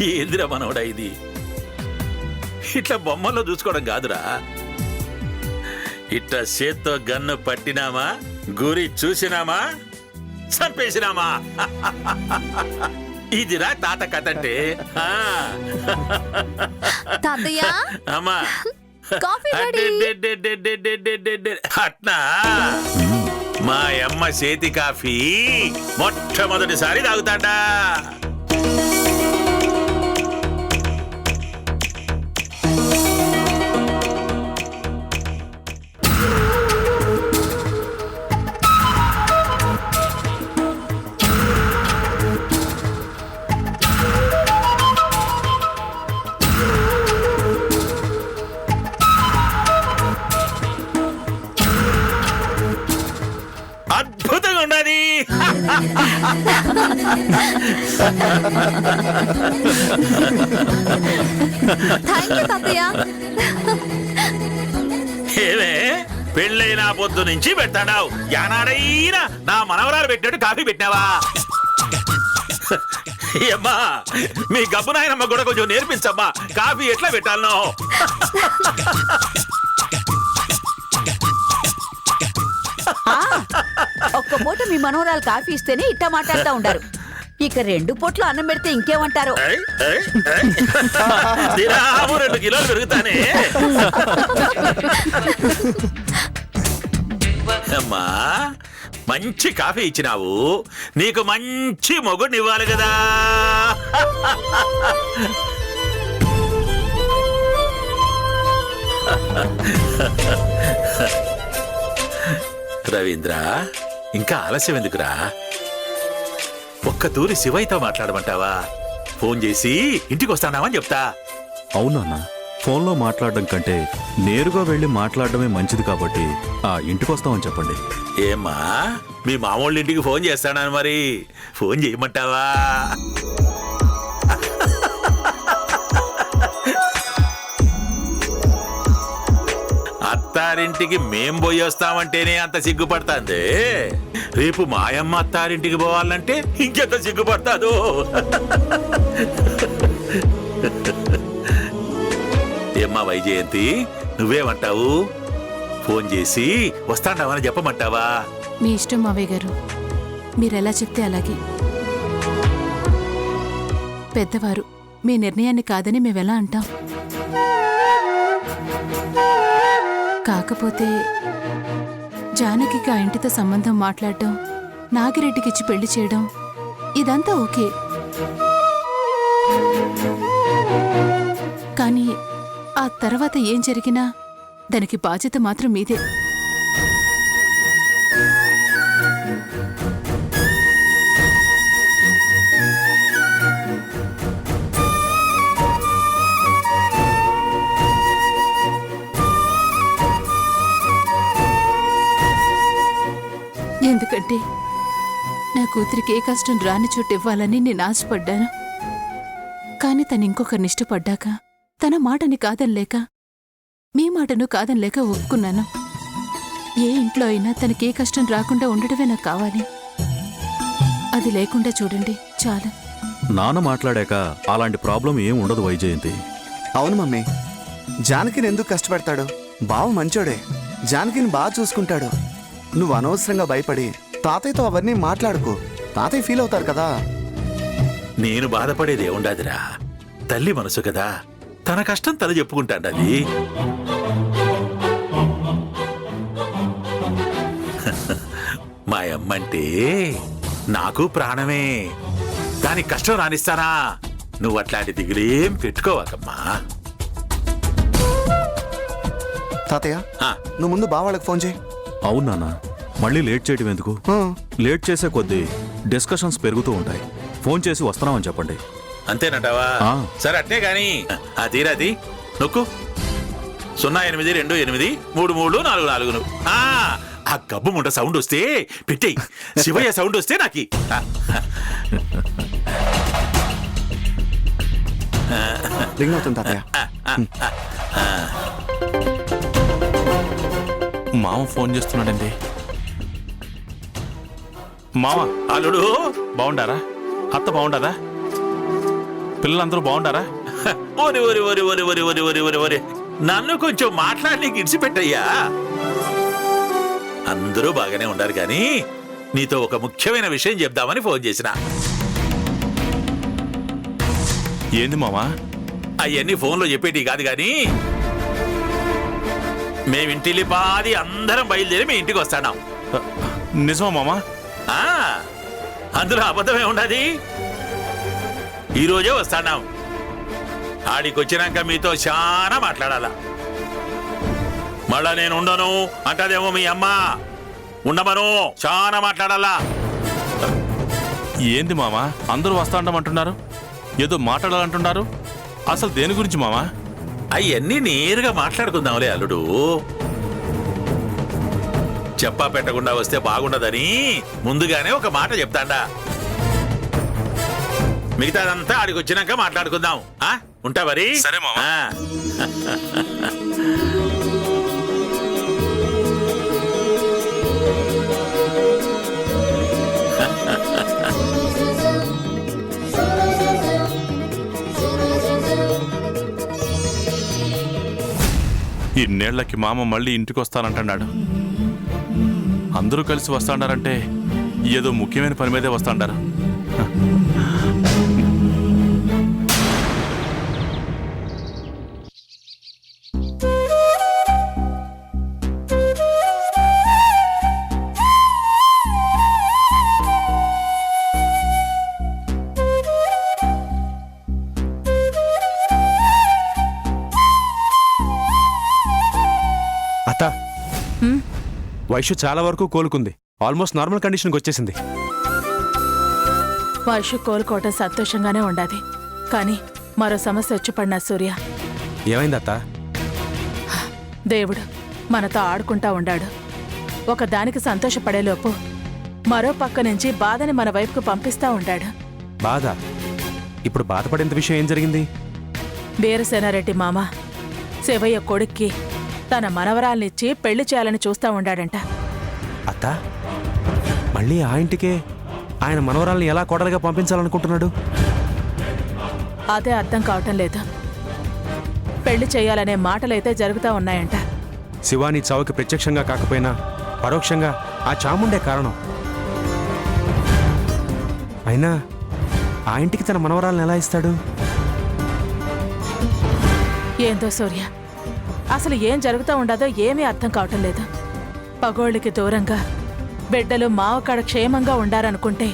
ఏందిరా మనోడా ఇది? ఇట్లా బొమ్మల్లో చూసుకోవడం కాదురా, ఇట్లా చేత్తో గన్ను పట్టినామా, గురి చూసినామా, చంపేసినామా. ఇదిరా తాత కథ అంటే. తాతయ్య అమ్మా కాఫీ అట్నా మా అమ్మ చేతి కాఫీ మొట్టమొదటిసారి తాగుతాడా. అద్భుతంగా ఉండాలి. ఏమే పెళ్ళైనా పొద్దు నుంచి పెడతాడావు, యానాడైనా నా మనవరాలు పెట్టినట్టు కాఫీ పెట్టినావా? అమ్మా మీ గబ్బు నాయనమ్మ కూడా కొంచెం నేర్పించమ్మా, కాఫీ ఎట్లా పెట్టాలనో. ఒక్క పూట మీ మనోరాలు కాఫీ ఇస్తేనే ఇట్టా మాట్లాడుతూ ఉంటారు. ఇక 2 పూట్లు అన్నం పెడితే ఇంకేమంటారు? 2 కిలోలు పెరుగుతానే. అమ్మా మంచి కాఫీ ఇచ్చినావు, నీకు మంచి మొగుడిని ఇవ్వాలి కదా. రవీంద్ర ఇంకా ఆలస్యం ఎందుకురా, ఒక్క తూరి శివయ్యతో మాట్లాడమంటావా? ఫోన్ చేసి ఇంటికి వస్తానామని చెప్తా. అవునన్నా, ఫోన్లో మాట్లాడడం కంటే నేరుగా వెళ్ళి మాట్లాడడమే మంచిది కాబట్టి ఇంటికి వస్తామని చెప్పండి. ఏమ్మా మీ మామూళ్ళ ఇంటికి ఫోన్ చేస్తానని మరి ఫోన్ చేయమంటావా? అత్తారింటికి మేం పోయి వస్తామంటేనే అంత సిగ్గుపడతాంది, రేపు మాయమ్మ అత్తారింటికి పోవాలంటే ఇంకెంత సిగ్గుపడతాదు. ఏమ్మా వైజయంతి నువ్వేమంటావు? ఫోన్ చేసి వస్తాండావని చెప్పమంటావా? మీ ఇష్టం మావయ్య గారు, మీరెలా చెప్తే అలాగే. పెద్దవారు మీ నిర్ణయాన్ని కాదని మేమెలా అంటాం? కాకపోతే జానకికి ఆ ఇంటితో సంబంధం మాట్లాడటం, నాగిరెడ్డికిచ్చి పెళ్లి చేయడం ఇదంతా ఓకే. కానీ ఆ తర్వాత ఏం జరిగినా దానికి బాధ్యత మాత్రం మీదే. ఎందుకంటే నా కూతురికి ఏ కష్టం రాని చోటు ఇవ్వాలని నేను ఆశపడ్డాను. కాని తను ఇంకొకరిని ఇష్టపడ్డాక తన మాటని కాదనలేక, మీ మాటను కాదనలేక ఒప్పుకున్నాను. ఏ ఇంట్లో అయినా తనకే కష్టం రాకుండా ఉండటమే నాకు కావాలి. అది లేకుండా చూడండి చాలు. నాన్న మాట్లాడాక అలాంటి ప్రాబ్లం ఏం ఉండదు వైజయంతి. అవును మమ్మీ, జానకిని ఎందుకు కష్టపెడతాడు? బావ మంచోడే, జానకిని బాగా చూసుకుంటాడు. నువ్వు అనవసరంగా భయపడి తాతయ్యతో అవన్నీ మాట్లాడుకో, తాతయ్య ఫీల్ అవుతారు కదా. నేను బాధపడేది ఏముండదురా, తల్లి మనసు కదా, తన కష్టం తల చెప్పుకుంటాడు. అది మా అమ్మంటే నాకు ప్రాణమే, దానికి కష్టం రానిస్తానా? నువ్వు అట్లాంటి దిగులేం పెట్టుకోవాకమ్మా. తాతయ్య నువ్వు ముందు బావాళ్ళకి ఫోన్ చేయి. అవును నాన్న, మళ్ళీ లేట్ చేయడం ఎందుకు? లేట్ చేసే కొద్దీ డిస్కషన్స్ పెరుగుతూ ఉంటాయి. ఫోన్ చేసి వస్తున్నామని చెప్పండి. అంతేనంటావా? సరే అట్నే గాని తీరాది నొక్కు 0828333444. ఆ గబ్బు ముంట సౌండ్ వస్తే పెట్టేయి, శివయ్య సౌండ్ వస్తే నాకి. రింగ్ అవుతుంది తాతయ్య. మామ ఫోన్ చేస్తున్నాడండి. మామ అల్లుడు బాగుండారా? అత్త బాగుండదా? పిల్లలందరూ బాగుంటారా? ఓరి ఓరి ఓరి ఓరి ఓరి ఓరి ఓరి ఓరి ఓరి నన్ను కొంచెం మాట్లాడనీకి ఇడిచిపెట్టయ్యా. అందరూ బాగానే ఉండారు కానీ నీతో ఒక ముఖ్యమైన విషయం చెప్దామని ఫోన్ చేసిన. ఏంది మామా? అవన్నీ ఫోన్లో చెప్పేటి కాదు గాని మేమింటిల్లి పాది అందరం బయలుదేరి మీ ఇంటికి వస్తాం. నిజమా మామా? అందులో అబద్ధమే ఉండదు. ఈరోజే వస్తాం. ఆడికొచ్చినాక మీతో చాలా మాట్లాడాలా. మళ్ళా నేను ఉండను అంటదేమో మీ అమ్మ. ఉండమను, చాలా మాట్లాడాలా. ఏంది మామా అందరూ వస్తా అంటామంటున్నారు? ఏదో మాట్లాడాలంటున్నారు. అసలు దేని గురించి మామా? అవన్నీ నేరుగా మాట్లాడుకుందాంలే అల్లుడు. చెప్పా పెట్టకుండా వస్తే బాగుండదని ముందుగానే ఒక మాట చెప్తాండా. మిగతాదంతా ఆడికి వచ్చినాక మాట్లాడుకుందాం. ఉంటా మరి. సరే మామా. ఇన్నేళ్లకి మామ మళ్ళీ ఇంటికి వస్తానంటున్నాడు. అందరూ కలిసి వస్తాడారంటే ఏదో ముఖ్యమైన పని మీదే వస్తాడారు. అత్త, వైషు చాలా వరకు కోలుకుంది. ఆల్మోస్ట్ నార్మల్ కండిషన్కి వచ్చేసింది. వైషు కోలుకోవటం సంతోషంగానే ఉండాది. కానీ మరో సమస్య వచ్చి పడినా సూర్య. ఏమైంది అత్త? దేవుడు మనతో ఆడుకుంటా ఉండాడు. ఒకదానికి సంతోషపడేలోపు మరో పక్క నుంచి బాధని మన వైపుకు పంపిస్తా ఉండాడు. బాధ? ఇప్పుడు బాధపడేంత విషయం ఏం జరిగింది? వీరసేనారెడ్డి మామ శివయ్య కొడుక్కి తన మనవరాల్నిచ్చి పెళ్లి చేయాలని చూస్తా ఉండాడంట. అత్త, మళ్ళీ ఆ ఇంటికే ఆయన మనవరాల్ని ఎలా కోడలుగా పంపించాలనుకుంటున్నాడు? అదే అర్థం కావటం లేదు. పెళ్లి చేయాలనే మాటలైతే జరుగుతా ఉన్నాయంట. శివాని చావుకి ప్రత్యక్షంగా కాకపోయినా పరోక్షంగా ఆ చాముండే కారణం. అయినా ఆ ఇంటికి తన మనవరాల్ని ఎలా ఇస్తాడు? ఏందో సూర్య, అసలు ఏం జరుగుతూ ఉండదో ఏమీ అర్థం కావటం లేదు. పగోళ్ళకి దూరంగా బిడ్డలు మావకాడ క్షేమంగా ఉండారనుకుంటే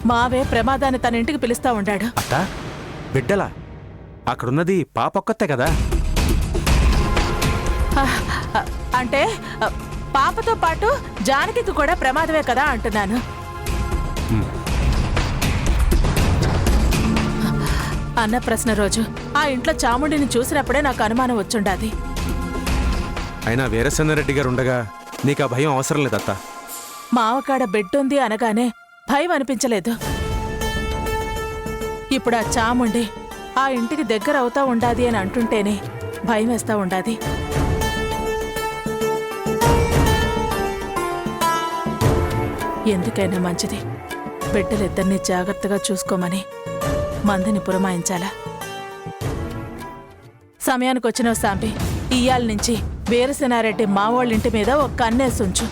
మావే ప్రమాదాన్ని తన ఇంటికి పిలుస్తా ఉండాడు. అత్త, బిడ్డలా? అక్కడున్నది పాపొక్కతే కదా. అంటే పాపతో పాటు జానకికి కూడా ప్రమాదమే కదా అంటున్నాను. అన్న ప్రశ్న రోజు ఆ ఇంట్లో చాముండిని చూసినప్పుడే నాకు అనుమానం వచ్చుండాది. అయినా వీరసేనారెడ్డి గారు ఉండగా నీకు ఆ భయం అవసరం లేదత్తా. మావకాడ బిడ్డుంది అనగానే భయం అనిపించలేదు. ఇప్పుడు ఆ చాముండి ఆ ఇంటికి దగ్గర అవుతా ఉండాది అని అంటుంటేనే భయం వేస్తా ఉండాది. ఎందుకైనా మంచిది బిడ్డలిద్దరినీ జాగ్రత్తగా చూసుకోమని మందిని పురమాయించాలా. సమయానికొచ్చినవు సాంబి, ఇయ్యాల నుంచి వీరసేనారెడ్డి మావోళ్ళింటి మీద ఒక కన్నేసుంచు.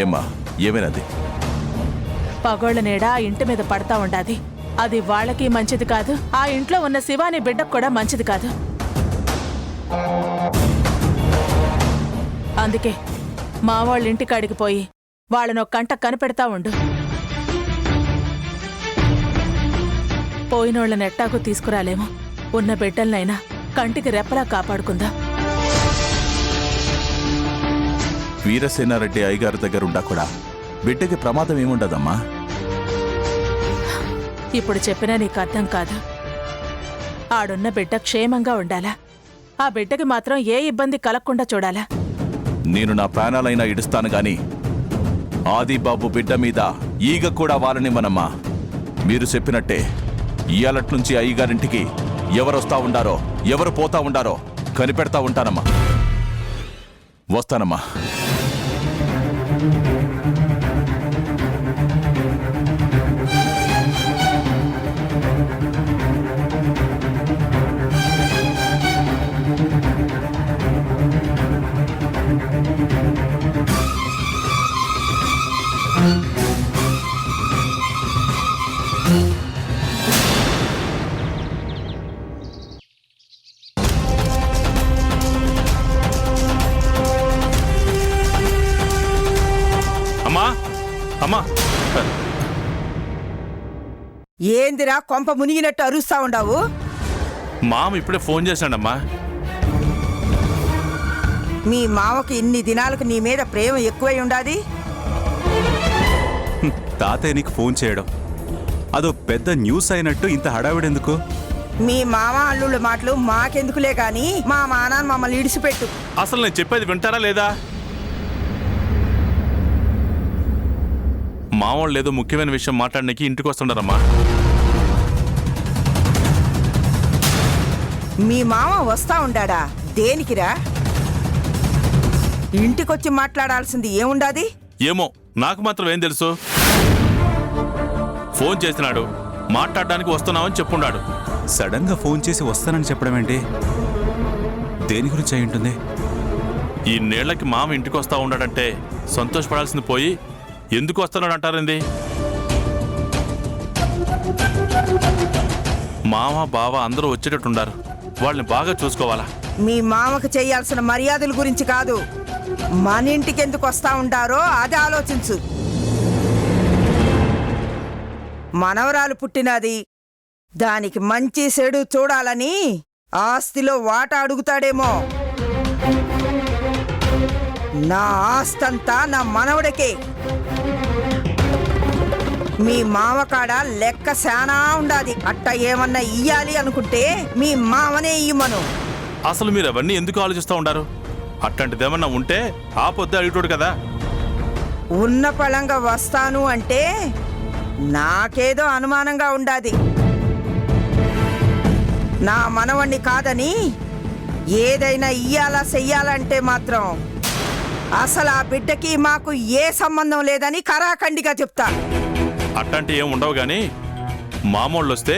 ఏమ్మా, ఏమైనది? పగోళ్ళ నీడ ఆ ఇంటి మీద పడతా ఉండాది. అది వాళ్ళకి మంచిది కాదు, ఆ ఇంట్లో ఉన్న శివాని బిడ్డకు కూడా మంచిది కాదు. అందుకే మావోళ్ళింటికాడికి పోయి వాళ్ళను కంట కనిపెడతా ఉండు. పోయినోళ్ళని ఎట్టాకు తీసుకురాలేమో, ఉన్న బిడ్డలనైనా కంటికి రెప్పలా కాపాడుకుందాం. వీరసేనారెడ్డి అయ్యగారి దగ్గర ఉండా కూడా బిడ్డకి ప్రమాదం ఏముండదమ్మా. ఇప్పుడు చెప్పినా నీకు అర్థం కాదు. ఆడున్న బిడ్డ క్షేమంగా ఉండాలా, ఆ బిడ్డకి మాత్రం ఏ ఇబ్బంది కలగకుండా చూడాలా. నేను నా ప్రాణాలైనా ఇడుస్తాను గాని ఆదిబాబు బిడ్డ మీద ఈగ కూడా వాలనివ్వనమ్మా. మీరు చెప్పినట్టే ఇయాలట్నుంచి అయ్యగారింటికి ఎవరొస్తా ఉండారో ఎవరు పోతా ఉండారో కనిపెడతా ఉంటానమ్మా. వస్తానమ్మా. ఏందిరా కొంప మునిగినట్టు అరుస్తా ఉండావు? మామ ఇప్పుడే ఫోన్ చేశాడమ్మా. మీ మామకి ఇన్ని దినాలకు నీ మీద ప్రేమ ఎక్కువై ఉండాది. తాతయ్య నీకు ఫోన్ చేయడం అదో పెద్ద న్యూస్ అయినట్టు ఇంత హడావిడెందుకు? మీ మామ అల్లుళ్ళ మాటలు మాకెందుకులే గాని మా మానాన్ని మమ్మల్ని ఇడిసిపెట్టు. అసలు నేను చెప్పేది వింటారా లేదా? మామూలు ఏదో ముఖ్యమైన విషయం మాట్లాడడానికి ఇంటికి వస్తుండారమ్మా. మీ మామ వస్తా ఉండాడా? దేనికిరా? ఇంటికొచ్చి మాట్లాడాల్సింది ఏముండాది? ఏమో నాకు మాత్రం ఏం తెలుసు. ఫోన్ చేసినాడు, మాట్లాడడానికి వస్తున్నామని చెప్పున్నాడు. సడన్ గా ఫోన్ చేసి వస్తానని చెప్పడం ఏంటి? దేని గురించి అయి ఉంటుంది? ఈ నేళ్లకి మామ ఇంటికి వస్తా ఉన్నాడంటే సంతోషపడాల్సింది పోయి ఎందుకు వస్తున్నాడు అంటారండి? మామ బావ అందరూ వచ్చేటట్టుండారు, వాళ్ళని బాగా చూసుకోవాలా. మీ మామకు చేయాల్సిన మర్యాదల గురించి కాదు, మన ఇంటికి ఎందుకు వస్తా ఉంటారో అది ఆలోచించు. మనవరాలు పుట్టినది, దానికి మంచి చెడు చూడాలని ఆస్తిలో వాటా అడుగుతాడేమో. నా ఆస్తంతా నా మనవడికే. మీ మామకాడ లెక్క శానా ఉండాది. అట్ట ఏమన్నా ఇయ్యాలి అనుకుంటే మీ మామనే ఇయ్యమను. అసలు మీరు అవన్నీ ఎందుకు ఆలోచిస్తూ ఉండారు? అట్లాంటిదేమన్నా ఉంటే ఆ పొద్దు అడుగుతాడు కదా. ఉన్న పళంగా వస్తాను అంటే నాకేదో అనుమానంగా ఉండాది. నా మనవణ్ణి కాదని ఏదైనా ఇయ్యాలా చెయ్యాలంటే మాత్రం అసలు ఆ బిడ్డకి మాకు ఏ సంబంధం లేదని కరాఖండిగా చెప్తా. అట్లాంటి ఏం ఉండవు గాని మామూళ్ళు వస్తే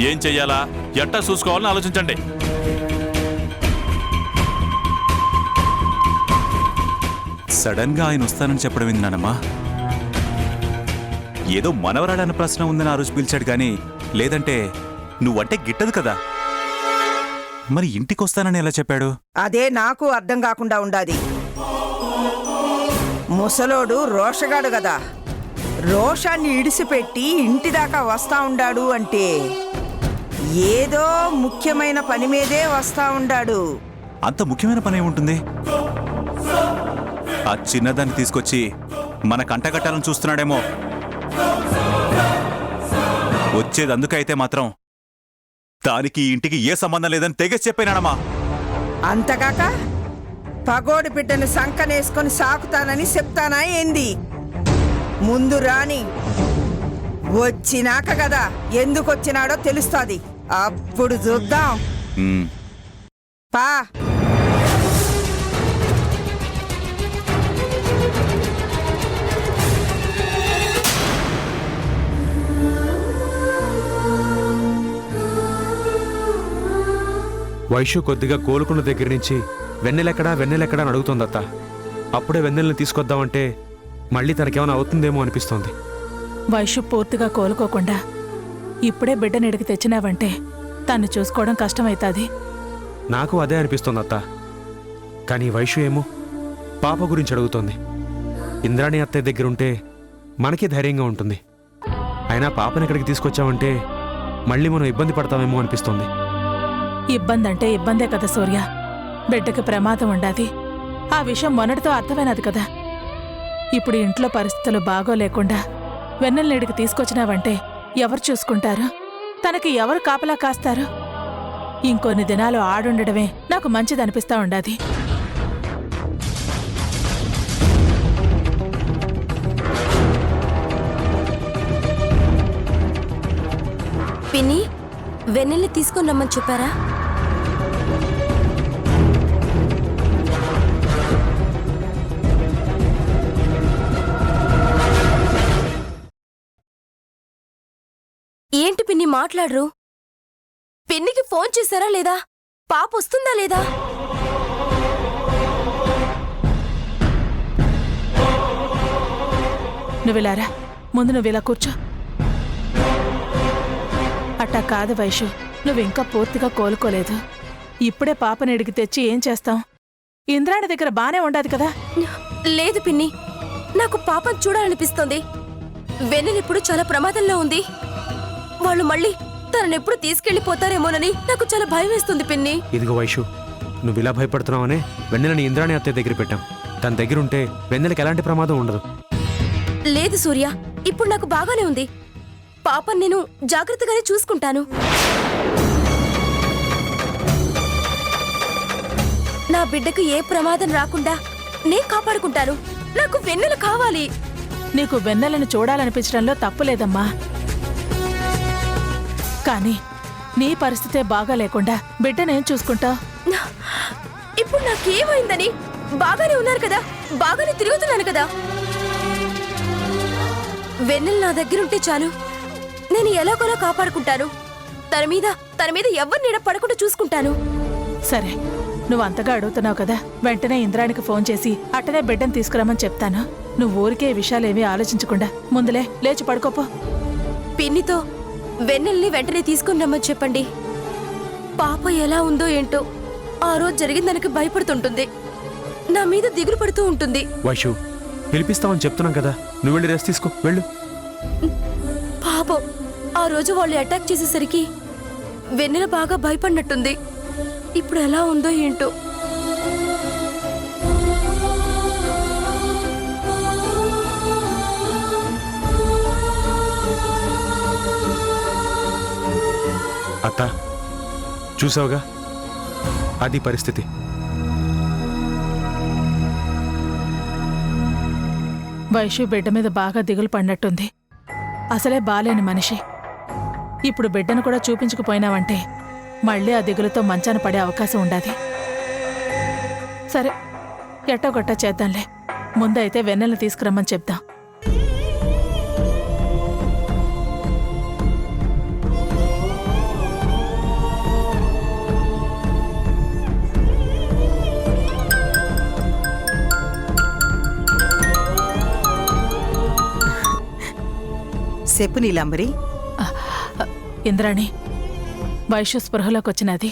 ఏం చెయ్యాలా, ఎట్టా చూసుకోవాలని ఆలోచించండి. సడన్ గా ఆయన వస్తానని చెప్పడం విన్నానమ్మా. ఏదో మనవరాడన్న ప్రశ్న ఉందని ఆ రోజు పిలిచాడు కానీ లేదంటే నువ్వంటే గిట్టదు కదా. మరి ఇంటికి వస్తానని ఎలా చెప్పాడు? అదే నాకు అర్థం కాకుండా ఉండాది. ముసలోడు రోషగాడు గదా, రోషాన్ని ఇడిసిపెట్టి ఇంటి దాకా వస్తా ఉండాడు అంటే ఏదో ముఖ్యమైన పని మీదే వస్తా ఉండాడు. అంత ముఖ్యమైన పని ఏముంటుంది? ఆ చిన్నదాన్ని తీసుకొచ్చి మన కంటగట్టాలని చూస్తున్నాడేమో. వచ్చేది అందుకైతే మాత్రం దానికి ఈ ఇంటికి ఏ సంబంధం లేదని తెగేసి చెప్పానమ్మా. అంతకాక పగోడి బిడ్డను సంకనేసుకొని సాకుతానని చెప్తానా ఏంది? ముందు రాని, వచ్చినాక కదా ఎందుకొచ్చినాడో తెలుస్తాది. అప్పుడు చూద్దాం. ఉమ్. పా. వైషు కొద్దిగా కోలుకున్న దగ్గర నుంచి వెన్నెలెక్కడా వెన్నెలెక్కడా అని అడుగుతోందత్త. అప్పుడే వెన్నెల్ని తీసుకొద్దామంటే మళ్ళీ తనకేమైనా అవుతుందేమో అనిపిస్తోంది. వైషు పూర్తిగా కోలుకోకుండా ఇప్పుడే బిడ్డనిడికి తెచ్చినావంటే తను చూసుకోవడం కష్టమైతాది. నాకు అదే అనిపిస్తోందత్త. కానీ వైషు ఏమో పాప గురించి అడుగుతోంది. ఇంద్రాణి అత్తయ్య దగ్గరుంటే మనకి ధైర్యంగా ఉంటుంది. అయినా పాపని ఇక్కడికి తీసుకొచ్చామంటే మళ్ళీ మనం ఇబ్బంది పడతామేమో అనిపిస్తోంది. ఇబ్బందంటే ఇబ్బందే కదా సూర్య. బిడ్డకి ప్రమాదం ఉండాది. ఆ విషయం మొన్నటితో అర్థమైనది కదా. ఇప్పుడు ఇంట్లో పరిస్థితులు బాగోలేకుండా వెన్నెలనేడికి తీసుకొచ్చినావంటే ఎవరు చూసుకుంటారు? తనకి ఎవరు కాపలా కాస్తారు? ఇంకొన్ని దినాలు ఆడుండడమే నాకు మంచిదనిపిస్తా ఉండాది. పిన్ని, వెన్నెల్ని తీసుకొని రమ్మని చెప్పారా? ఏంటి పిన్ని మాట్లాడరు? పిన్నికి ఫోన్ చేశారా లేదా? పాప వస్తుందా లేదా? నువ్విలారా, ముందు నువ్విలా కూర్చో. అట్టా కాదు వైషు, నువ్వింకా పూర్తిగా కోలుకోలేదు. ఇప్పుడే పాపనిడికి తెచ్చి ఏం చేస్తాం? ఇంద్రాణి దగ్గర బానే ఉండాది కదా. లేదు పిన్ని, నాకు పాపం చూడాలనిపిస్తోంది. వెన్నెలిప్పుడు చాలా ప్రమాదంలో ఉంది. వాళ్ళు మళ్ళీ తననెప్పుడు తీసుకెళ్లిపోతారేమోనని నాకు చాలా భయం వేస్తుంది పిన్ని. ఇదిగో వైషు, నువ్వు ఇలా భయపడుతున్నావనే వెన్నెలని ఇంద్రాణి అత్తయ్య దగ్గర పెట్టాం. తన దగ్గర ఉంటే వెన్నెలకి ఎలాంటి ప్రమాదం ఉండదు. లేదు సూర్య, ఇప్పుడు నాకు బాగానే ఉంది. పాపని నేను జాగ్రత్తగానే చూసుకుంటాను. నా బిడ్డకు ఏ ప్రమాదం రాకుండా నేను కాపాడుకుంటాను. నాకు వెన్నెల కావాలి. నీకు వెన్నెలను చూడాలనిపించడంలో తప్పులేదమ్మా, కానీ నీ పరిస్థితే బాగా లేకుండా బిడ్డనేం చూసుకుంటావు? ఇప్పుడు నాకేమైందని? బాగానే ఉన్నారు కదా, బాగానే తిరుగుతున్నాను కదా. వెన్నెల నా దగ్గరుంటే చాలు, నేను ఎలాగోలా కాపాడుకుంటాను. తన మీద ఎవరి నీడ పడకుండా చూసుకుంటాను. సరే, నువ్వు అంతగా అడుగుతున్నావు కదా, వెంటనే ఇంద్రానికి ఫోన్ చేసి అట్టనే బిడ్డను తీసుకురమ్మని చెప్తాను. నువ్వు ఊరికే ఈ విషయాలేమీ ఆలోచించకుండా ముందులే లేచి పడుకోపో. పిన్నితో వెన్నెల్ని వెంటనే తీసుకుని రమ్మని చెప్పండి. పాప ఎలా ఉందో ఏంటో, ఆ రోజు జరిగిన దానికి భయపడుతుంటుంది, నా మీద దిగులు పడుతూ ఉంటుంది. వైషు, పిలిపిస్తామని చెప్తున్నాం కదా, నువ్వు వెళ్ళి రెస్ట్ తీసుకో, వెళ్ళు. పాపం, ఆ రోజు వాళ్ళు అటాక్ చేసేసరికి వెన్నెల బాగా భయపడినట్టుంది. ఇప్పుడు ఎలా ఉందో ఏంటో. అత్త, చూసావుగా, అది పరిస్థితి. వైషు బిడ్డ మీద బాగా దిగులు పడినట్టుంది. అసలే బాలేని మనిషి. ఇప్పుడు బిడ్డను కూడా చూపించుకుపోయినావంటే మళ్ళీ ఆ దిగులుతో మంచాన పడే అవకాశం ఉండాది. సరే, ఎట్టోగట్టా చేద్దాంలే. ముందైతే వెన్నెలను తీసుకురమ్మని చెప్దాం. చెప్పు నీలంబరి. ఇంద్రాణి, వైషు స్పృహలోకి వచ్చినది.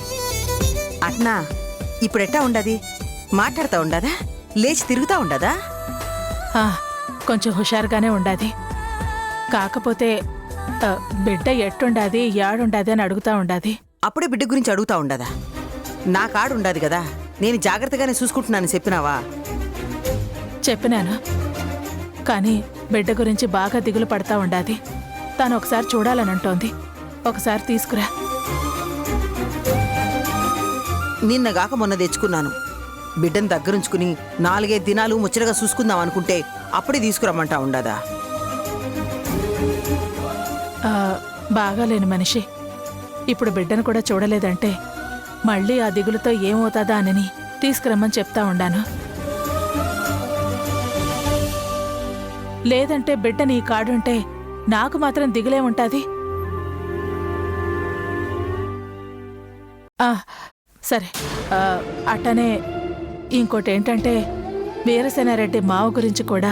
అట్నా? ఇప్పుడెట్టా ఉండది? మాట్లాడుతా ఉండదా? లేచి తిరుగుతా ఉండదా? కొంచెం హుషారుగానే ఉండాది. కాకపోతే బిడ్డ ఎట్టుండాది, యాడుండాది అని అడుగుతా ఉండాది. అప్పుడే బిడ్డ గురించి అడుగుతా ఉండదా? నా కాడుండాది కదా, నేను జాగ్రత్తగానే చూసుకుంటున్నాను చెప్పినావా? చెప్పినాను, కానీ బిడ్డ గురించి బాగా దిగులు పడతా ఉండాది. తాను ఒకసారి చూడాలనంటోంది. ఒకసారి తీసుకురా. నిన్నగాక మొన్న తెచ్చుకున్నాను. బిడ్డను దగ్గరుంచుకుని 4-5 దినాలు ముచ్చటగా చూసుకుందాం అనుకుంటే అప్పుడే తీసుకురమ్మంటా ఉండదా? బాగాలేని మనిషి ఇప్పుడు బిడ్డను కూడా చూడలేదంటే మళ్ళీ ఆ దిగులుతో ఏమవుతాదా అని తీసుకురమ్మని చెప్తా ఉండాను. లేదంటే బిడ్డ నీ కాడుంటే నాకు మాత్రం దిగులే ఉంటాది. సరే, అట్టనే ఇంకోటేంటంటే వీరసేనారెడ్డి మావ గురించి కూడా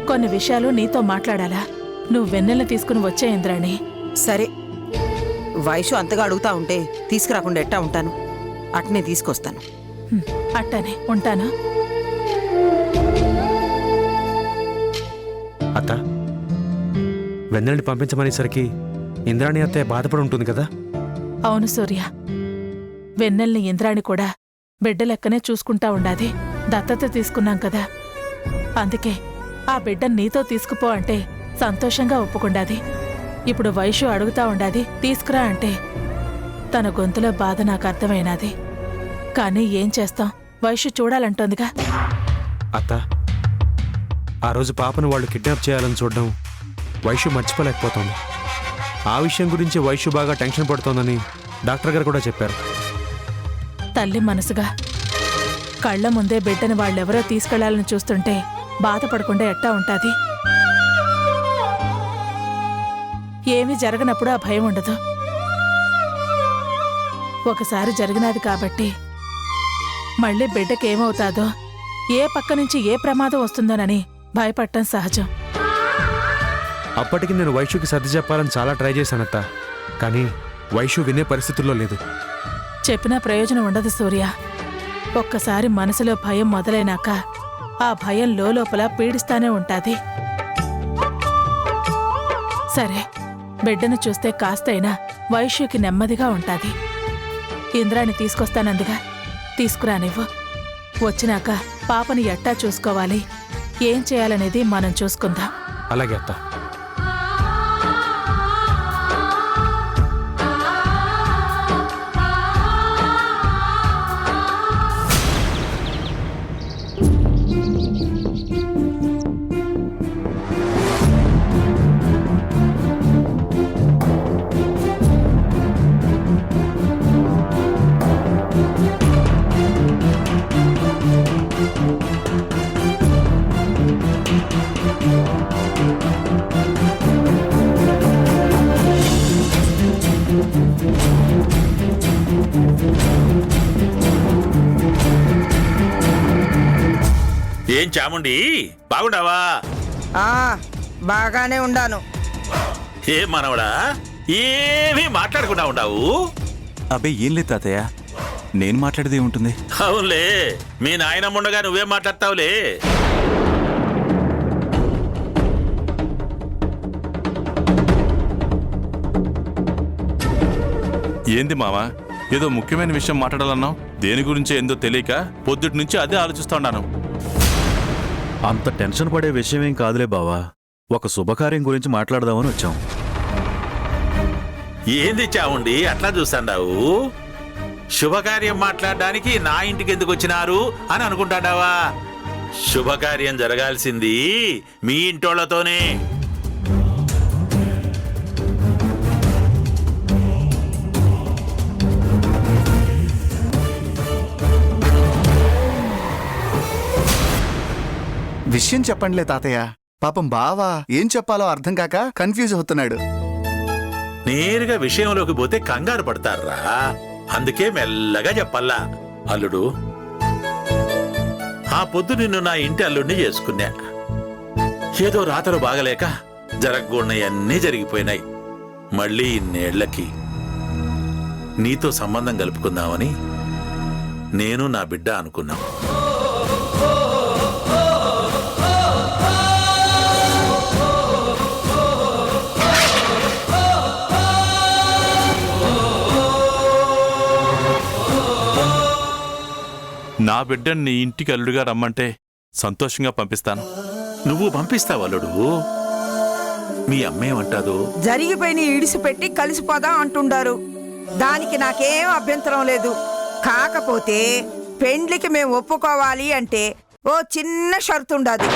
కొన్ని విషయాలు నీతో మాట్లాడాలా. నువ్వు వెన్నెల తీసుకుని వచ్చే ఇంద్రాణి. సరే, వైషు అంతగా అడుగుతా ఉంటే తీసుకురాకుండా ఎట్టా ఉంటాను? అట్నే తీసుకొస్తాను. అట్టనే ఉంటాను. అత్త, వెన్నెలని పంపించమనేసరికి ఇంద్రాణి అత్తయ్య బాధపడి ఉంటుంది కదా? అవును సూర్య, వెన్నెల్ని ఇంద్రాణి కూడా బిడ్డ లెక్కనే చూసుకుంటా ఉండాది. దత్తత తీసుకున్నాం కదా, అందుకే ఆ బిడ్డను నీతో తీసుకుపో అంటే సంతోషంగా ఒప్పుకుండాది. ఇప్పుడు వైషు అడుగుతా ఉండాది తీసుకురా అంటే తన గొంతులో బాధ నాకు అర్థమైనాది. కానీ ఏం చేస్తాం, వైషు చూడాలంటోందిగా. అత్త, ఆ రోజు పాపను వాళ్ళు కిడ్నాప్ చేయాలని చూడడం వైషు మర్చిపోలేకపోతోంది. ఆ విషయం గురించి వైషు బాగా టెన్షన్ పడుతోందని డాక్టర్ గారు కూడా చెప్పారు. తల్లి మనసుగా కళ్ల ముందే బిడ్డని వాళ్ళెవరో తీసుకెళ్లాలని చూస్తుంటే బాధపడకుండా ఎట్టా ఉంటాది? ఏమీ జరగనప్పుడు ఆ భయం ఉండదు. ఒకసారి జరిగినది కాబట్టి మళ్ళీ బిడ్డకేమవుతాదో, ఏ పక్క నుంచి ఏ ప్రమాదం వస్తుందోనని భయపడటం సహజం. అప్పటికి నేను వైషుకి సర్ది చెప్పాలని చాలా ట్రై చేశానత్త, కానీ వైషు వినే పరిస్థితుల్లో లేదు. చెప్పినా ప్రయోజనం ఉండదు సూర్య. ఒక్కసారి మనసులో భయం మొదలైనాక ఆ భయం లోపల పీడిస్తానే ఉంటాది. సరే, బిడ్డను చూస్తే కాస్తైనా వైశ్యుకి నెమ్మదిగా ఉంటాది. ఇంద్రాణి తీసుకొస్తానందిగా, తీసుకురానివ్వు. వచ్చినాక పాపని ఎట్టా చూసుకోవాలి, ఏం చేయాలనేది మనం చూసుకుందాం. అలాగే అత్త. ఏం చాముండి, బాగుండావా? ఆ బాగానే ఉండాను. ఏం మనవడా, ఏమీ మాట్లాడకుండా ఉండావు? అబ్బే ఏం లేదు తాతయ్య, నేను మాట్లాడేది ఏముంటుంది. అవునులే, మీ నాయనమ్ముండగా నువ్వేం మాట్లాడతావులే. ఏంది మావా, ఏదో ముఖ్యమైన విషయం మాట్లాడాలన్నావు? దేని గురించి ఏందో తెలియక పొద్దుటి నుంచి అదే ఆలోచిస్తా ఉన్నాను. అంత టెన్షన్ పడే విషయం ఏం కాదులే బావా, ఒక శుభకార్యం గురించి మాట్లాడదామని వచ్చాం. ఏంది చాముండి అట్లా చూస్తాండావు? శుభకార్యం మాట్లాడడానికి నా ఇంటికి ఎందుకు వచ్చినారు అని అనుకుంటాడావా? శుభకార్యం జరగాల్సింది మీ ఇంటోళ్లతోనే. విషయం చెప్పండిలే తాతయ్య. పాపం బావా ఏం చెప్పాలో అర్థం కాక కన్ఫ్యూజ్ అవుతున్నాడు. నేరుగా విషయంలోకి పోతే కంగారు పడతారా, అందుకే మెల్లగా చెప్పల్లా. అల్లుడు, ఆ పొద్దు నిన్ను నా ఇంటి అల్లుడిని చేసుకున్నా. ఏదో రాతలు బాగలేక జరగకూడనవన్నీ జరిగిపోయినాయి. మళ్ళీ ఇన్నేళ్లకి నీతో సంబంధం కలుపుకుందామని నేను నా బిడ్డ అనుకున్నాం. నా బిడ్డని నీ ఇంటికి అల్లుడిగా రమ్మంటే సంతోషంగా పంపిస్తాను. నువ్వు పంపిస్తావు అల్లుడు? మీ అమ్మేమంటాదో? జరిగిపోయిన ఇడిసిపెట్టి కలిసిపోదాం అంటుండారు. దానికి నాకేం అభ్యంతరం లేదు. కాకపోతే పెండ్లికి మేము ఒప్పుకోవాలి అంటే ఓ చిన్న షరతు ఉండాది.